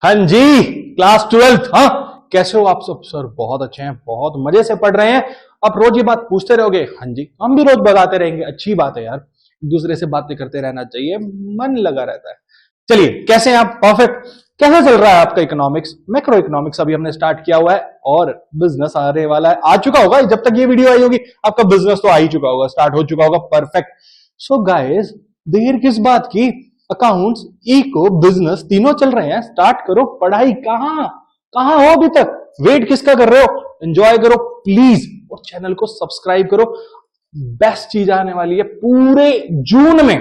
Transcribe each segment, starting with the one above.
हाँ जी, class 12th। हाँ, कैसे हो आप सब? सर बहुत अच्छे हैं, बहुत मजे से पढ़ रहे हैं। आप रोज ये बात पूछते रहोगे? हाँ जी, हम भी रोज बताते रहेंगे। अच्छी बात है यार, एक दूसरे से बातें करते रहना चाहिए, मन लगा रहता है। चलिए, कैसे हैं आप? परफेक्ट। कैसा चल रहा है आपका इकोनॉमिक्स? मैक्रो इकोनॉमिक्स अभी हमने स्टार्ट किया हुआ है और बिजनेस आने वाला है, आ चुका होगा। जब तक ये वीडियो आई होगी आपका बिजनेस तो आ ही चुका होगा, स्टार्ट हो चुका होगा। परफेक्ट। सो गाइस, देर किस बात की? अकाउंट्स, इको, बिजनेस तीनों चल रहे हैं, स्टार्ट करो पढ़ाई। कहां कहां हो अभी तक? वेट किसका कर रहे हो? एंजॉय करो प्लीज, और चैनल को सब्सक्राइब करो। बेस्ट चीज आने वाली है पूरे जून में,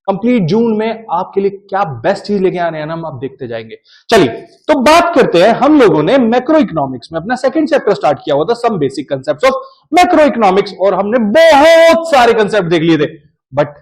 कंप्लीट जून में आपके लिए क्या बेस्ट चीज लेके आने हैं ना, हम आप देखते जाएंगे। चलिए, तो बात करते हैं। हम लोगों ने मैक्रो इकोनॉमिक्स में अपना सेकंड चैप्टर स्टार्ट किया हुआ था, some basic concepts of macroeconomics, और हमने बहुत सारे कंसेप्ट देख लिए थे। बट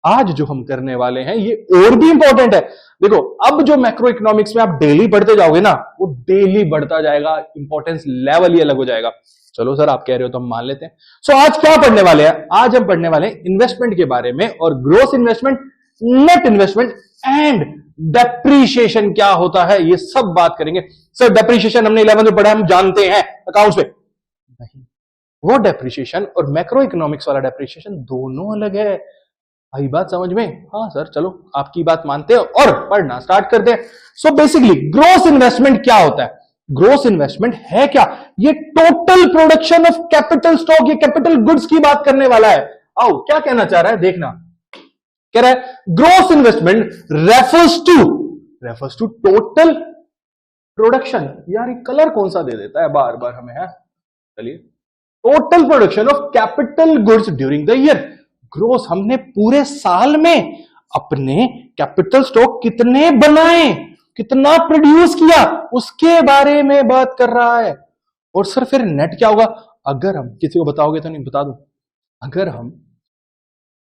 आज जो हम करने वाले हैं ये और भी इंपॉर्टेंट है। देखो, अब जो मैक्रो इकोनॉमिक्स में आप डेली पढ़ते जाओगे ना, वो डेली बढ़ता जाएगा, इंपॉर्टेंस लेवल ही अलग हो जाएगा। चलो सर, आप कह रहे हो तो हम मान लेते हैं। सो आज क्या पढ़ने वाले हैं? आज हम पढ़ने वाले हैं इन्वेस्टमेंट के बारे में, और gross investment, net investment and depreciation क्या होता है, ये सब बात करेंगे। सर डेप्रीशिएशन हमने 11th में पढ़ा, हम जानते हैं अकाउंट्स में। नहीं, वो डेप्रीशिएशन और मैक्रो इकोनॉमिक्स वाला डेप्रीशिएशन दोनों अलग है। आई बात समझ में? हाँ सर, चलो आपकी बात मानते हो और पढ़ना स्टार्ट करते हैं। सो बेसिकली ग्रोस इन्वेस्टमेंट क्या होता है? ग्रोस इन्वेस्टमेंट है क्या? ये total production of capital stock, ये कैपिटल गुड्स की बात करने वाला है। आओ, क्या कहना चाह रहा है देखना। कह रहा है gross investment refers to total production. यार, ये कलर कौन सा दे देता है बार बार हमें, है? चलिए, total production of capital goods during the year. Gross, हमने पूरे साल में अपने कैपिटल स्टॉक कितने बनाए, कितना प्रोड्यूस किया, उसके बारे में बात कर रहा है। और सर फिर नेट क्या होगा? अगर हम किसी को बताओगे तो नहीं, बता दूं, अगर हम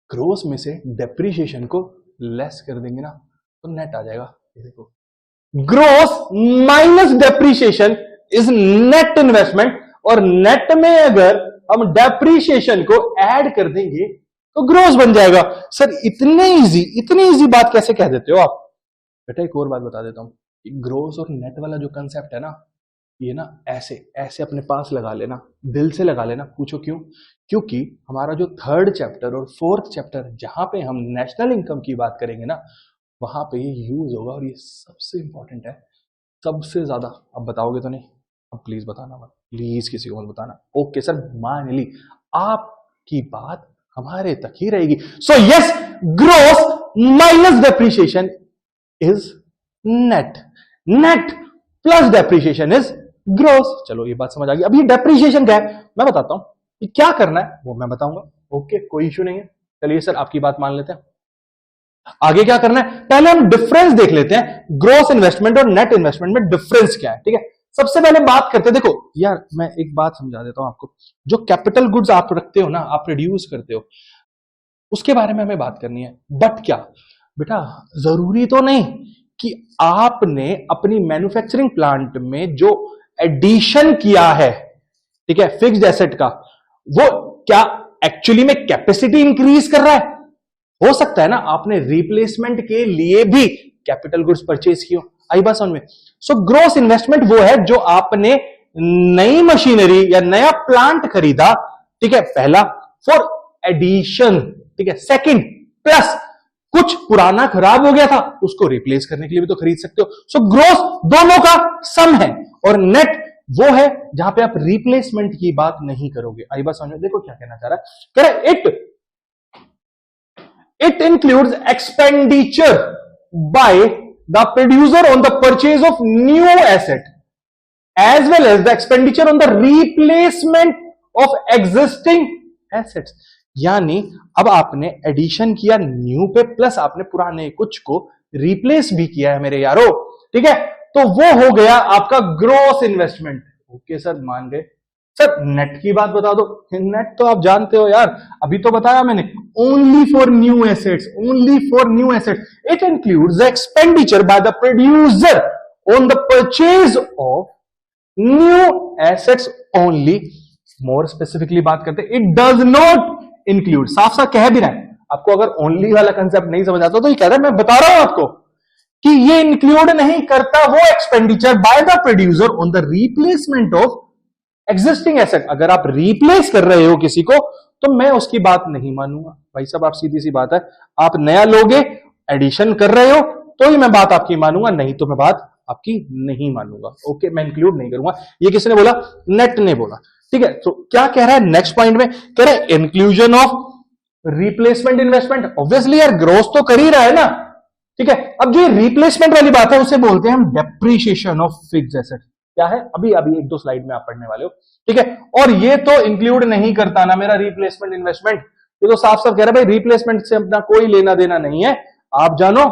ग्रोस में से डेप्रीशिएशन को लेस कर देंगे ना, तो नेट आ जाएगा। देखो, gross minus depreciation is net investment, और नेट में अगर हम डेप्रीशिएशन को ऐड कर देंगे तो ग्रोस बन जाएगा। सर इतनी इजी बात कैसे कह देते हो आप? बेटा, एक और बात बता देता हूं, ग्रोस और नेट वाला जो कंसेप्ट है ना, ये ना ऐसे ऐसे अपने पास लगा लेना, दिल से लगा लेना। पूछो क्यों? क्योंकि हमारा जो थर्ड चैप्टर और फोर्थ चैप्टर, जहां पे हम नेशनल इनकम की बात करेंगे ना, वहां पे ये यूज होगा, और ये सबसे इंपॉर्टेंट है, सबसे ज्यादा। अब बताओगे तो नहीं? अब प्लीज बताना मत, प्लीज किसी को मत बताना। ओके सर, मान ली, आपकी बात हमारे तक ही रहेगी। So yes, gross minus depreciation is net, net plus depreciation is gross. चलो, ये बात समझ आ गई। अब ये डेप्रीशिएशन क्या है मैं बताता हूं, ये क्या करना है वो मैं बताऊंगा। ओके, कोई इश्यू नहीं है। चलिए सर, आपकी बात मान लेते हैं। आगे क्या करना है, पहले हम डिफरेंस देख लेते हैं। ग्रोस इन्वेस्टमेंट और नेट इन्वेस्टमेंट में डिफरेंस क्या है, ठीक है? सबसे पहले बात करते हैं। देखो यार, मैं एक बात समझा देता हूं आपको। जो कैपिटल गुड्स आप रखते हो ना, आप प्रोड्यूस करते हो, उसके बारे में हमें बात करनी है। बट क्या बेटा, जरूरी तो नहीं कि आपने अपनी मैन्युफैक्चरिंग प्लांट में जो एडिशन किया है, ठीक है, फिक्स्ड एसेट का, वो क्या एक्चुअली में कैपेसिटी इंक्रीज कर रहा है? हो सकता है ना आपने रिप्लेसमेंट के लिए भी कैपिटल गुड्स परचेज किया। आई बात समझ में? सो ग्रोस इन्वेस्टमेंट वो है जो आपने नई मशीनरी या नया प्लांट खरीदा, ठीक है, पहला फॉर एडिशन, ठीक है, सेकंड प्लस कुछ पुराना खराब हो गया था, उसको रिप्लेस करने के लिए भी तो खरीद सकते हो। सो ग्रोस दोनों का सम है, और नेट वो है जहां पे आप रिप्लेसमेंट की बात नहीं करोगे। आई बात समझ में? देखो क्या कहना चाह रहा है, कह रहा है it includes expenditure by the producer on the purchase of new asset as well as the expenditure on the replacement of existing assets। यानी अब आपने एडिशन किया न्यू पे, प्लस आपने पुराने कुछ को रिप्लेस भी किया है मेरे यारो, ठीक है? तो वो हो गया आपका ग्रोस इन्वेस्टमेंट। ओके सर, मान गए। सर नेट की बात बता दो। नेट तो आप जानते हो यार, अभी तो बताया मैंने, only for new assets, only for new assets. It includes the expenditure by the producer on the purchase of new assets only. More specifically बात करते, इट डज नॉट इंक्लूड, साफ साफ कह भी रहा है आपको। अगर ओनली वाला कंसेप्ट नहीं समझ आता तो ये कह रहा है, मैं बता रहा हूं आपको कि ये इंक्लूड नहीं करता वो expenditure by the producer on the replacement of existing asset. अगर आप रिप्लेस कर रहे हो किसी को तो मैं उसकी बात नहीं मानूंगा। भाई साहब आप सीधी सी बात है, आप नया लोगे, एडिशन कर रहे हो तो ही मैं बात आपकी मानूंगा, नहीं तो मैं बात आपकी नहीं मानूंगा। ओके, मैं इंक्लूड नहीं करूंगा। ये किसने बोला? नेट ने बोला। ठीक है, तो क्या कह रहा है नेक्स्ट पॉइंट में? कह रहा है inclusion of replacement investment. Obviously यार ग्रोथ तो कर ही रहा है ना। ठीक है, अब जो रिप्लेसमेंट वाली बात है उसे बोलते हैं हम डेप्रीशिएशन ऑफ फिक्स्ड एसेट। क्या है? अभी अभी एक दो स्लाइड में आप पढ़ने वाले हो। ठीक है, और ये तो इंक्लूड नहीं करता ना मेरा रिप्लेसमेंट इन्वेस्टमेंट। ये तो साफ साफ कह रहा है भाई रिप्लेसमेंट से अपना कोई लेना देना नहीं है, आप जानो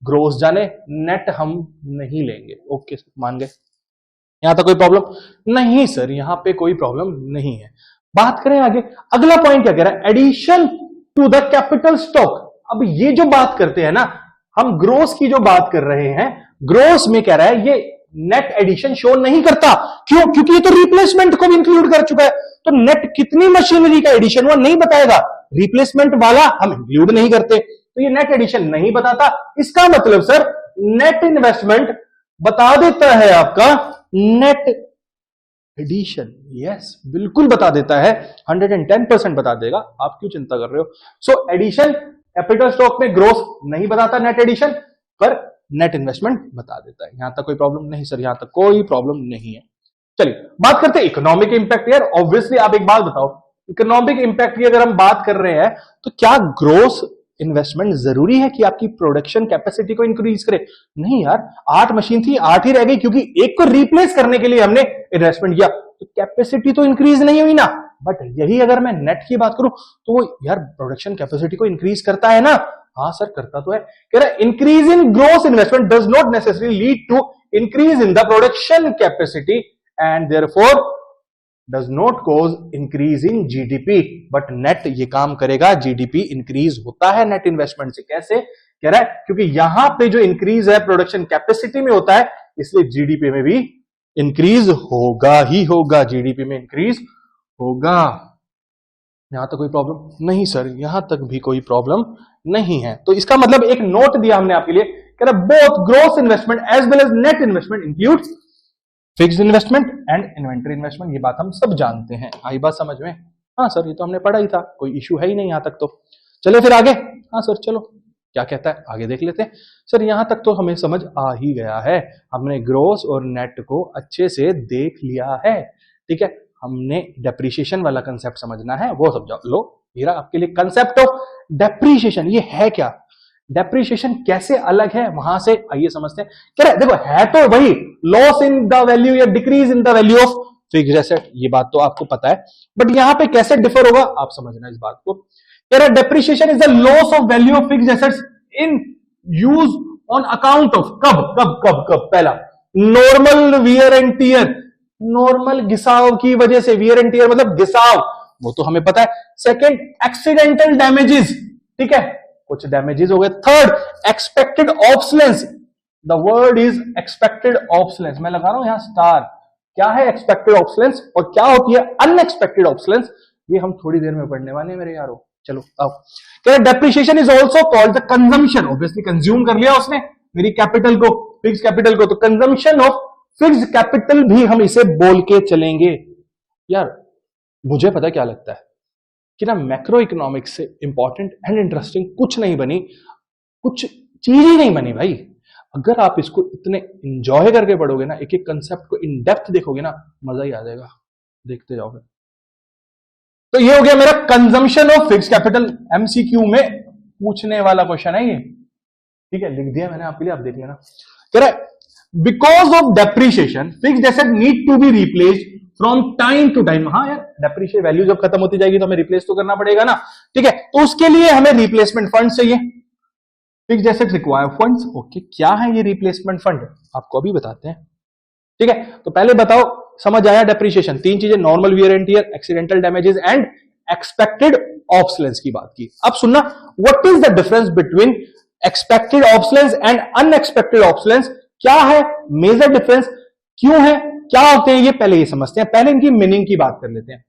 ग्रोस जाने, नेट हम नहीं लेंगे। ओके, मान गए? यहां तक कोई प्रॉब्लम नहीं सर, यहां पे कोई प्रॉब्लम नहीं है। बात करें आगे, अगला पॉइंट क्या कह रहा है? Addition to the capital stock. अब ये जो बात करते हैं ना हम, ग्रोस की जो बात कर रहे हैं, ग्रोस में कह रहा है ये नेट एडिशन शो नहीं करता। क्यों? क्योंकि ये तो रिप्लेसमेंट को भी इंक्लूड कर चुका है, तो नेट कितनी मशीनरी का एडिशन हुआ नहीं बताएगा। रिप्लेसमेंट वाला हम इंक्लूड नहीं करते, तो ये नेट एडिशन नहीं बताता। इसका मतलब सर नेट इन्वेस्टमेंट बता देता है आपका नेट एडिशन। यस, बिल्कुल बता देता है, 110% बता देगा। आप क्यों चिंता कर रहे हो? सो एडिशन कैपिटल स्टॉक में ग्रोथ नहीं बताता नेट एडिशन, पर नेट इन्वेस्टमेंट बता देता है। यहां तक कोई प्रॉब्लम नहीं सर, यहां तक कोई प्रॉब्लम नहीं है। चलिए बात करते हैं इकोनॉमिक इंपैक्ट। यार ऑब्वियसली आप एक बात बताओ, इकोनॉमिक इंपैक्ट की अगर हम बात कर रहे हैं तो क्या ग्रोथ इन्वेस्टमेंट जरूरी है कि आपकी प्रोडक्शन कैपेसिटी को इंक्रीज करे? नहीं यार, 8 मशीन थी 8 ही रह गई क्योंकि एक को रिप्लेस करने के लिए हमने इन्वेस्टमेंट किया, तो कैपेसिटी तो इंक्रीज नहीं हुई ना। बट यही अगर मैं नेट की बात करूं तो वो यार प्रोडक्शन कैपेसिटी को इंक्रीज करता है ना। हाँ सर करता तो है। कह रहा है increase in gross investment does not necessary lead to increase in the production capacity and therefore does not cause increase in GDP. But net ये काम करेगा, जीडीपी इंक्रीज होता है नेट इन्वेस्टमेंट से। कैसे? कह रहा है क्योंकि यहां पे जो इंक्रीज है प्रोडक्शन कैपेसिटी में होता है, इसलिए जीडीपी में भी इंक्रीज होगा ही होगा, जीडीपी में इंक्रीज होगा। यहां तक कोई प्रॉब्लम नहीं सर, यहां तक भी कोई प्रॉब्लम नहीं है। तो इसका मतलब एक नोट दिया हमने आपके लिए, कह रहा both gross investment as well as net investment includes fixed investment and inventory investment. ये बात हम सब जानते हैं, आई बात समझ में? हाँ सर ये तो हमने पढ़ा ही था, कोई इश्यू है ही नहीं यहां तक तो। चले फिर आगे। हाँ सर चलो क्या कहता है आगे देख लेते हैं। सर यहां तक तो हमें समझ आ ही गया है, हमने ग्रोस और नेट को अच्छे से देख लिया है। ठीक है, हमने डेप्रीशिएशन वाला कंसेप्ट समझना है, वो समझा लो। मेरा आपके लिए कंसेप्ट ऑफ डेप्रीशिएशन ये है क्या, डेप्रीशिएशन कैसे अलग है वहां से, आइए समझते हैं। कह रहे देखो है तो वही लॉस इन द वैल्यू या decrease in the value of fixed asset, ये बात तो आपको पता है, बट यहां पे कैसे डिफर होगा आप समझना इस बात को। कह रहा depreciation is the loss of value of fixed assets in use on account of कब कब कब कब पहला normal wear and tear, normal घिसाव की वजह से, वियर एंड टियर मतलब घिसाव, वो तो हमें पता है। सेकंड एक्सीडेंटल डैमेजेस, ठीक है कुछ डैमेजेस हो गए। Third expected obsolescence, the word is expected obsolescence, मैं लगा रहा हूं यहां स्टार। क्या है एक्सपेक्टेड ऑब्सलेंस और क्या होती है अनएक्सपेक्टेड ऑब्सलेंस, ये हम थोड़ी देर में पढ़ने वाले हैं मेरे यारों। चलो अब depreciation is also called the consumption, obviously consume कर लिया उसने मेरी कैपिटल को, फिक्स कैपिटल को, तो कंजम्पशन ऑफ फिक्स कैपिटल भी हम इसे बोल के चलेंगे। यार मुझे पता क्या लगता है कि ना मैक्रो इकोनॉमिक्स से इंपॉर्टेंट एंड इंटरेस्टिंग कुछ नहीं बनी, कुछ चीज ही नहीं बनी भाई। अगर आप इसको इतने इंजॉय करके पढ़ोगे ना, एक एक कंसेप्ट को इन डेप्थ देखोगे ना, मजा ही आ जाएगा, देखते जाओगे। तो ये हो गया मेरा consumption of fix capital, MCQ में पूछने वाला क्वेश्चन है ये, ठीक है लिख दिया मैंने आपके लिए, आप देख लेना। कह रहा है because of depreciation fixed asset need to be replaced from time to time. हाँ यार डेप्रिसिएशन वैल्यू जब खत्म होती जाएगी तो हमें रिप्लेस तो करना पड़ेगा ना, ठीक है, तो उसके लिए हमें रिप्लेसमेंट फंड चाहिए, fixed asset require funds. Okay क्या है ये रिप्लेसमेंट फंड, आपको अभी बताते हैं, ठीक है। तो पहले बताओ समझ आया डेप्रिसिएशन, तीन चीजें normal wear and tear, accidental damages and expected obsolescence की बात की। अब सुनना what is the difference between expected obsolescence and unexpected obsolescence, क्या है मेजर डिफरेंस, क्यों है, क्या होते हैं ये पहले ये समझते हैं, पहले इनकी मीनिंग की बात कर लेते हैं।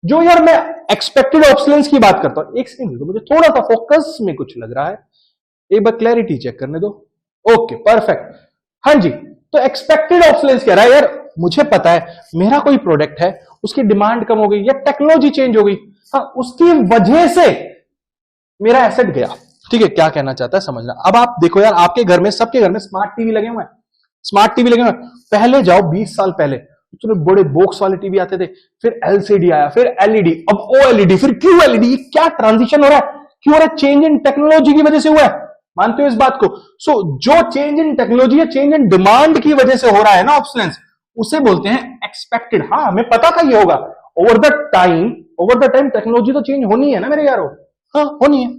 जो यार मैं एक्सपेक्टेड ऑब्सलेंस की बात करता हूं, एक सेकंड तो मुझे थोड़ा सा फोकस में कुछ लग रहा है, एक बार क्लैरिटी चेक करने दो। Okay perfect. हाँ जी, तो एक्सपेक्टेड ऑब्सोलेंस कह रहा है यार, मुझे पता है मेरा कोई प्रोडक्ट है, उसकी डिमांड कम हो गई या टेक्नोलॉजी चेंज हो गई, हाँ उसकी वजह से मेरा एसेट गया। ठीक है, क्या कहना चाहता है समझना। अब आप देखो यार, आपके घर में, सबके घर में स्मार्ट टीवी लगे हुए हैं, स्मार्ट टीवी लगे हुए हैं। पहले जाओ 20 साल पहले, इतने बड़े बॉक्स वाले टीवी आते थे, फिर एलसीडी आया, फिर एलईडी, अब ओएलईडी, फिर क्यूएलईडी। क्या ट्रांजिशन हो रहा है, क्यों हो रहा है? चेंज इन टेक्नोलॉजी की वजह से हुआ है। मानते हो इस बात को? सो जो चेंज इन टेक्नोलॉजी या चेंज इन डिमांड की वजह से हो रहा है ना ऑब्सोलेंस, उसे बोलते हैं एक्सपेक्टेड। हाँ हमें पता था ये होगा। ओवर द टाइम टेक्नोलॉजी तो चेंज होनी है ना मेरे यारो, हाँ होनी है।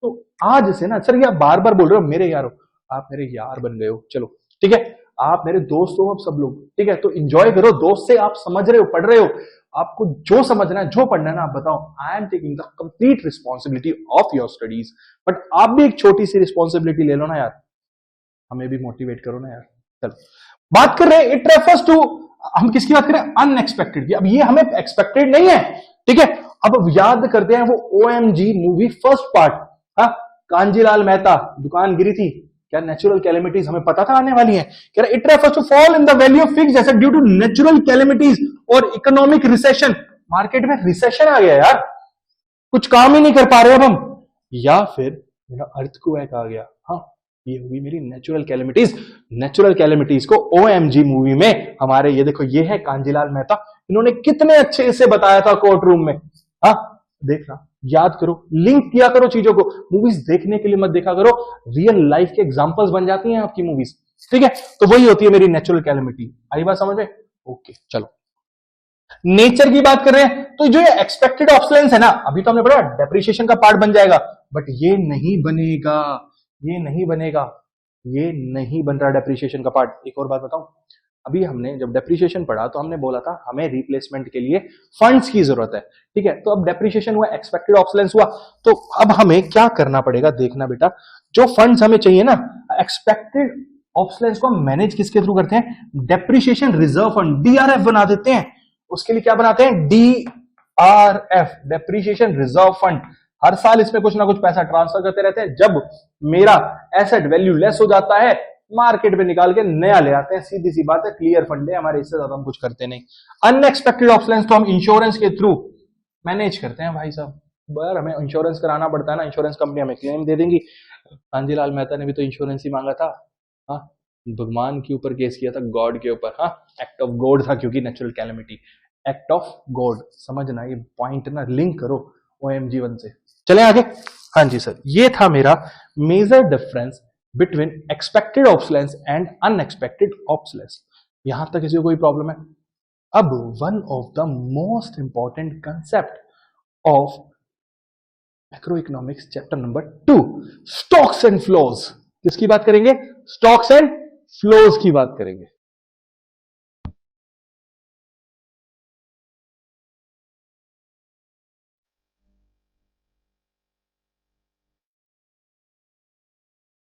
तो आज से ना सर, ये आप बार बार बोल रहे हो मेरे यारो, आप मेरे यार बन गए हो, चलो ठीक है, आप मेरे दोस्त हो अब सब लोग, ठीक है, तो इंजॉय करो। दोस्त से आप समझ रहे हो, पढ़ रहे हो, आपको जो समझना है, जो पढ़ना है ना, आप बताओ। I am taking the complete responsibility of your studies, but आप भी एक छोटी सी रिस्पॉन्सिबिलिटी ले लो ना यार, हमें भी मोटिवेट करो ना यार। चलो बात कर रहे हैं, इट रेफर्स टू, हम किसकी बात करें? अनएक्सपेक्टेड की। अब ये हमें एक्सपेक्टेड नहीं है, ठीक है। अब याद करते हैं वो ओएमजी मूवी फर्स्ट पार्ट, हाँ, कांजीलाल मेहता, दुकान गिरी थी, क्या नेचुरल कैलेमिटीज हमें पता था आने वाली है? कह रहा it refers to fall in the value of fixed asset due to natural calamities और इकोनॉमिक रिसेशन। मार्केट में रिसेशन आ गया यार, कुछ काम ही नहीं कर पा रहे अब हम, या फिर मेरा अर्थक्वेक आ गया। हाँ ये होगी मेरी नेचुरल कैलेमिटीज। नेचुरल कैलेमिटीज को ओएमजी मूवी में हमारे, ये देखो ये है कांजीलाल मेहता, इन्होंने कितने अच्छे से बताया था कोर्ट रूम में। हाँ देखना, याद करो, लिंक किया करो चीजों को। मूवीज देखने के लिए मत देखा करो, रियल लाइफ के एग्जांपल्स बन जाती हैं आपकी मूवीज, ठीक है। तो वही होती है मेरी नेचुरल कैलेमिटी। आई बात समझ में? ओके चलो, नेचर की बात कर रहे हैं, तो जो ये एक्सपेक्टेड ऑब्सोलेंस है ना, अभी तो हमने पढ़ा डेप्रिसिएशन का पार्ट बन जाएगा, बट ये नहीं बनेगा, ये नहीं बनेगा, ये नहीं बन रहा डेप्रिसिएशन का पार्ट। एक और बात बताऊं, अभी हमने जब डेप्रिसिएशन पढ़ा तो हमने बोला था हमें रिप्लेसमेंट के लिए फंड्स की जरूरत है, ठीक है। तो अब डेप्रिसिएशन हुआ, एक्सपेक्टेड ऑब्सोलेंस हुआ, तो अब हमें क्या करना पड़ेगा? देखना बेटा, जो फंड्स हमें चाहिए ना, एक्सपेक्टेड ऑब्सोलेंस को हम मैनेज किसके थ्रू करते हैं? डेप्रिसिएशन रिजर्व फंड, डीआरएफ बना देते हैं। उसके लिए क्या बनाते हैं? DRF, depreciation reserve fund. हर साल इसमें कुछ ना कुछ पैसा ट्रांसफर करते रहते हैं। जब मेरा एसेट वैल्यू लेस हो जाता है, मार्केट में निकाल के नया ले आते हैं। सीधी सी बात है, क्लियर फंड है हमारे, इससे ज्यादा हम कुछ करते नहीं। अनएक्सपेक्टेड ऑब्सोलेंस तो हम इंश्योरेंस के थ्रू मैनेज करते हैं भाई साहब। यार हमें इंश्योरेंस कराना पड़ता है ना, इंश्योरेंस कंपनी हमें क्लेम दे देंगी। कांजीलाल मेहता ने भी तो इंश्योरेंस ही मांगा था, हाँ, भगवान के ऊपर केस किया था, गॉड के ऊपर, हाँ, एक्ट ऑफ गॉड था, क्योंकि natural calamity, act of God. समझना, ये पॉइंट ना लिंक करो OMG1 से। चले आगे। हाँ जी सर, ये था मेरा major difference between expected obsolescence and unexpected obsolescence. यहां तक किसी को कोई प्रॉब्लम है? अब one of the most important concept of macroeconomics chapter number 2, stocks and flows. किसकी बात करेंगे? स्टॉक्स एंड फ्लोज की बात करेंगे।